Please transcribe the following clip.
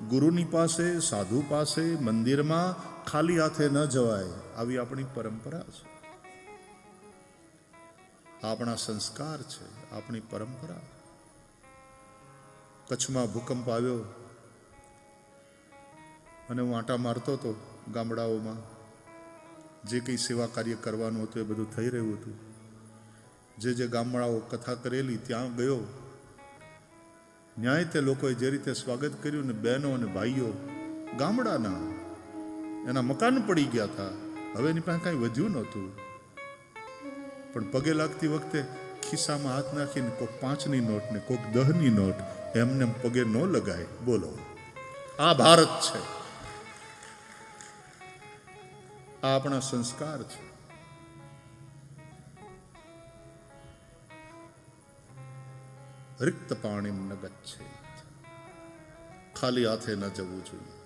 ગુરુની પાસે, સાધુ પાસે, મંદિરમાં ખાલી હાથે ન જવાય, આવી આપણી પરંપરા છે, આપણા સંસ્કાર છે, આપણી પરંપરા. કચ્છમાં ભૂકંપ આવ્યો અને હું આંટા મારતો હતો ગામડાઓમાં, જે કંઈ સેવા કાર્ય કરવાનું હતું એ બધું થઈ રહ્યું હતું. જે ગામડાઓ કથા કરેલી ત્યાં ગયો, ન્યાય તે લોકોએ જે રીતે સ્વાગત કર્યું ને, બહેનો અને ભાઈઓ ગામડાના, એના મકાન પડી ગયા હતા, હવે એની પાસે કાંઈ વધ્યું નહોતું, પણ પગે લાગતી વખતે ખિસ્સામાં હાથ નાખીને કોઈક 5ની નોટ ને કોઈક 10ની નોટ એમને પગે ન લગાય. બોલો, આ ભારત છે, આ આપણા સંસ્કાર છે. રિક્ત પાણીમ ન ગચ્છેત, ખાલી હાથે ન જવું જોઈએ.